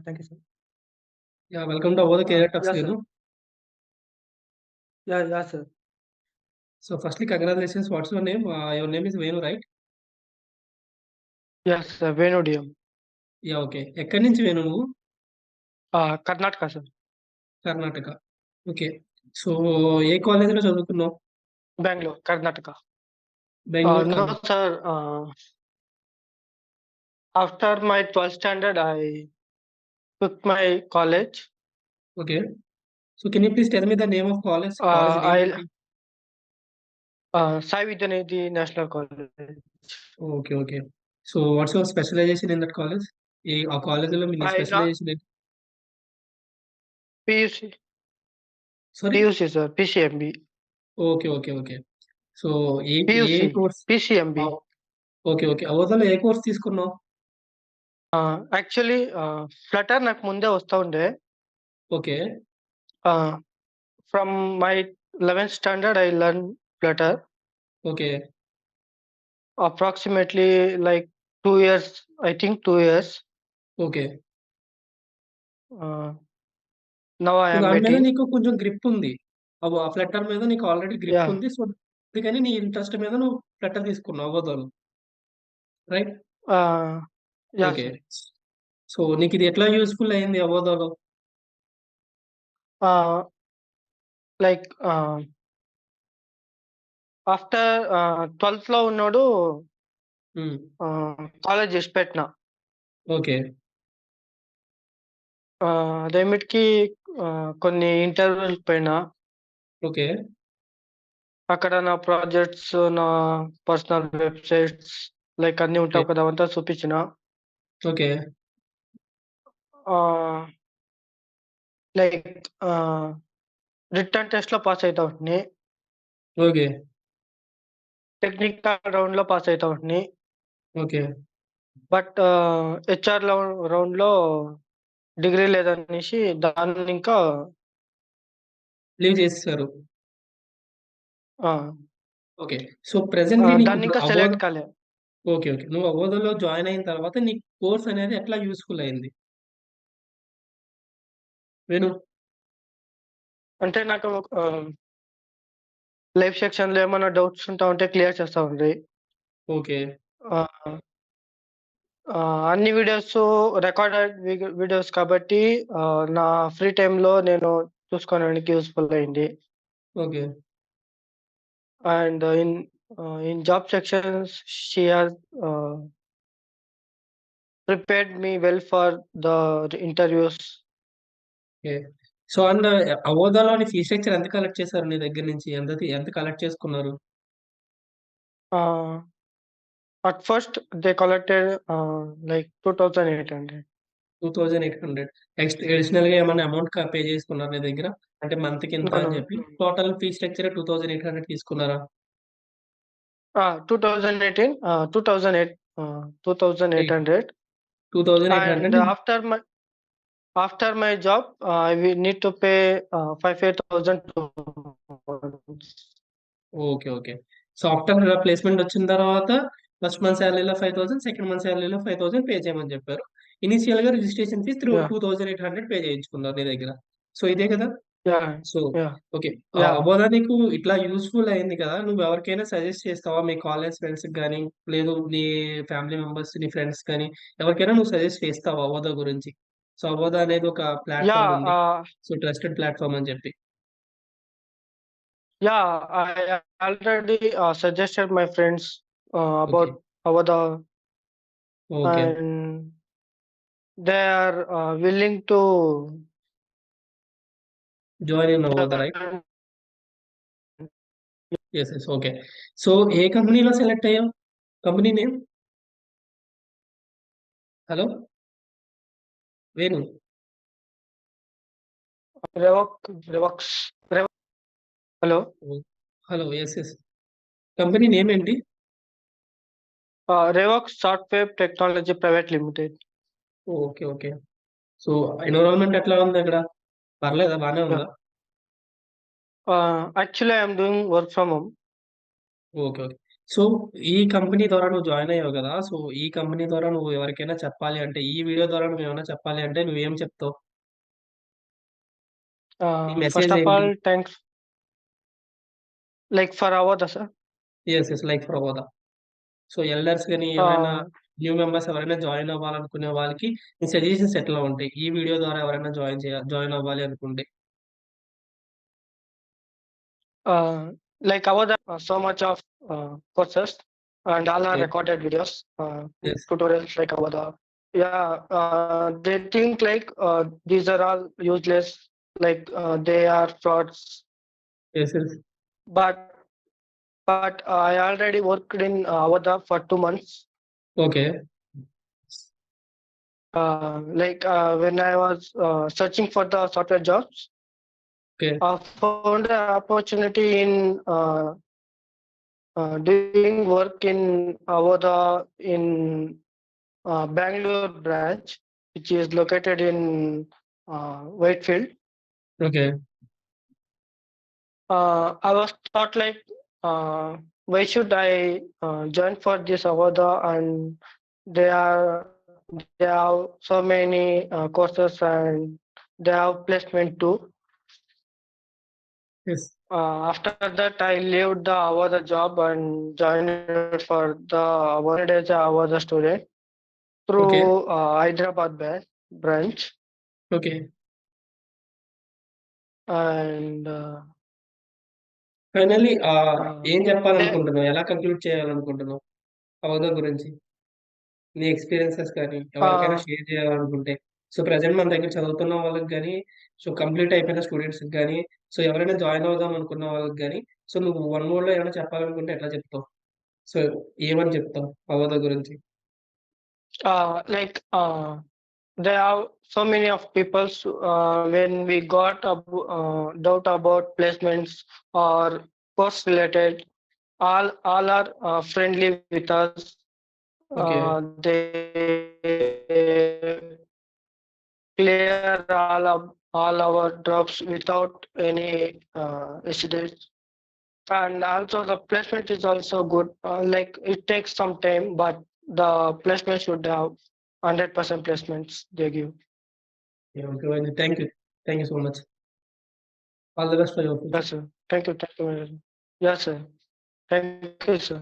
Thank you, sir. Yeah, welcome to Avodha Career Talks, Yes, sir. Venu. Yeah, sir. So, firstly, congratulations. What's your name? Your name is Venu, right? Yes, sir. Venu DM. Yeah, okay. ఎక్కడి నుంచి వేణు నువ్వు? Karnataka, sir. Karnataka. Okay. So, ఏ కాలేజీలో చదువుకున్నావు? Bangalore, Karnataka. Bengaluru, No, sir. After my 12th standard, I took my college. Okay. So, can you please tell me the name of college? College name I ఏంటి? Sai Vidyanidhi National College. Okay, okay. So, what's your specialization in that college? ఆ కాలేజీలో మీ I not specialisation ఏంటి? PUC, sorry? PUC, sir. PCMB. Okay, okay, okay. So, ఏ PUC, course? PCMB. Okay, okay. అవోధాలో ఏ course తీసుకున్నావు? Actually, Flutter నాకు ముందే వస్తూ ఉండే. Okay. From my 11th standard, I learned Flutter. Okay. Approximately like 2 years, I think 2 years. Okay. Now I so, am దాని మీద waiting. నీకు కొంచెం గ్రిప్ ఉంది. ఆ ఫ్లట్టర్ మీద నీకు ఆల్రెడీ గ్రిప్ Yeah, ఉంది. సో, అందుకని నీ ఇంట్రెస్ట్ మీద నువ్వు ఫ్లట్టర్ తీసుకున్నావు అవోధాలో. Right? yeah, okay. sir. So, నీకిది ఎట్లా యూజ్‌ఫుల్ అయింది అవోధాలో? Like after 12th లో ఉన్నోడు హ్మ్. కాలేజ్ చేసి పెట్టిన. ఓకే. అదేమిటికి కొన్ని ఇంటర్వ్యూలకు పోయినా. ఓకే. అక్కడ నా ప్రాజెక్ట్స్, నా పర్సనల్ వెబ్‌సైట్స్ లైక్ అన్నీ ఓకే. ఉంటాయి కదా! అవంతా చూపించిన. ఓకే. లైక్ రిటన్ టెస్ట్‌లో పాస్ అయితా ఉంటిని. ఓకే. టెక్నికల్ రౌండ్‌లో పాస్ అయితా ఉంటిని. ఓకే. బట్ హెచ్ఆర్ రౌండ్‌లో డిగ్రీ లేదనేసి దాన్ని ఇంకా లీవ్ చేసేసారు. ఆ! ఓకే. సో, ప్రెజెంట్‌లీ నీకు దాన్ని ఇప్పుడు ఇంకా అవోధ సెలెక్ట్ కాలే. Okay, okay. నువ్వు అవోధాలో జాయిన్ అయిన తర్వాత నీకు కోర్స్ అనేది ఎట్లా యూజ్‌ఫుల్ అయింది? వేణు? అంటే నాకు లైవ్ సెక్షన్‌లో ఏమన్నా డౌట్స్ ఉంటా ఉంటే క్లియర్ చేస్తా ఉండ్రి. ఓకే. ఆహ్, అన్ని వీడియోస్ రికార్డెడ్ వీడియోస్ కాబట్టి నా ఫ్రీ టైమ్‌లో నేను చూసుకోవడానికి యూజ్‌ఫుల్ అయింది. Okay. And in job sections she has prepared me well for the interviews. Okay. So, and అవోధాలోని ఫీ స్ట్రక్చర్ ఎంత కలెక్ట్ చేశారు నీ దగ్గర నుంచి? ఎంత కలెక్ట్ చేసుకున్నారు? At first they collected like 2,800. 2,800 అడిషనల్‌గా ఏమన్నా అమౌంట్ పే చేసుకున్నారా నీ దగ్గర? అంటే మంత్‌కి ఇంత No, అని no. చెప్పి టోటల్ ఫీ స్ట్రక్చర్ 2,800 తీసుకున్నారా? 2018, 2008, 2,800. 2,800 And after my job, I will need to pay 5,000 okay, okay. So, after placement వచ్చిన తర్వాత ఫస్ట్ మంత్ సాలరీలో 5,000 సెకండ్ మంత్ సాలరీలో 5,000 పే చేయమని చెప్పారు. ఇనీషియల్‌గా రిజిస్ట్రేషన్ ఫీస్ Yeah, 2,800 పే చేయించుకున్నారు నీ దగ్గర. సో, ఇదే కదా? yeah, so, yeah, okay. yeah. అవోధా నీకు ఇట్లా యూజ్‌ఫుల్ అయింది కదా! నువ్వు ఎవరికైనా సజెస్ట్ చేస్తావా? మీ కాలేజ్ ఫ్రెండ్స్‌కి గాని, లేదు నీ ఫ్యామిలీ మెంబర్స్, నీ ఫ్రెండ్స్ కానీ ఎవరికైనా నువ్వు సజెస్ట్ చేస్తావా అవోధా గురించి? సో, అవోధా అనేది ఒక ప్లాట్‌ఫార్మ్ Yeah, ఉంది. సో, ట్రస్టెడ్ ప్లాట్‌ఫార్మ్ అని చెప్పి. yeah, I already suggested my friends okay. about Avodha, okay. and they are willing to join in Avodha right? join. Yes, yes. Okay. So, ఏ కంపెనీలో సెలెక్ట్ అయ్యావు? Company name? Hello? Venu. Revox. Hello. Hello. Yes, yes. Company name ఏంటి? Revox Software Technology Private Limited. Okay, okay. So, environment ఎట్లా ఉంది అక్కడ? పర్లేదా? బానే Yeah. ఉందా? Actually, I am doing work from home. Okay, okay. So, ఈ company ద్వారా నువ్వు జాయిన్ అయ్యావు గదా! సో, ఈ కంపెనీ ద్వారా నువ్వు ఎవరికైనా చెప్పాలి అంటే, ఈ వీడియో ద్వారా నువ్వేమన్నా చెప్పాలి అంటే నువ్వేం చెప్తావు? నీ మెసేజ్ First of ఏంటి? all, thanks like for Avodha, sir. Yes. Like for Avodha. So, elders గాని ఎవరైనా Uh, న్యూ మెంబర్స్ ఎవరైనా జాయిన్ అవ్వాలనుకునే వాళ్ళకి నీ సజెషన్స్ ఎట్లా ఉంటాయి? ఈ వీడియో ద్వారా ఎవరైనా జాయిన్ అవ్వాలి అనుకుంటే? like Avodha, so much of courses and all are okay. recorded videos, yes. tutorials like Avodha. Yeah, they think like these are all useless, like they are frauds. Yes. But I already worked in Avodha for 2 months. Okay. When I was searching for the software jobs, okay. I found an opportunity in doing work in Avodha in Bangalore branch, which is located in Whitefield. Okay. I was thought like, why should I join for this Avodha? And they have so many courses and they have placement too. Yes. After that, I left the Avodha job and joined for the Avodha as a Avodha student okay. through Hyderabad branch. Okay. And finally ఏం they, చెప్పాలనుకుంటున్నావు? ఎలా conclude చేయాలనుకుంటున్నావు? అవధ గురించి? నీ experiences కానీ, ఎవరికైనా uh, share చేయాలనుకుంటే, so, present మన దగ్గర చదువుతున్న వాళ్ళకి గాని, సో, కంప్లీట్ అయిపోయిన స్టూడెంట్స్‌కి గాని, సో, ఎవరైనా జాయిన్ అవుదాం అనుకున్న వాళ్ళకి గాని, సో, నువ్వు వన్ వర్డ్‌లో ఏమైనా చెప్పాలనుకుంటే ఎట్లా చెప్తావు? సో, ఏమని చెప్తావు అవధ గురించి? like there are so many of people when we got a doubt about placements or course related, all are friendly with us. Okay. They clear all our drops without any incidents. And also the placement is also good. Like it takes some time, but the placement should have 100% placements they give. Okay. Thank you. Thank you so much. All the best for your future. Yes, sir. Thank you. Thank you. Yes, sir. Thank you, sir.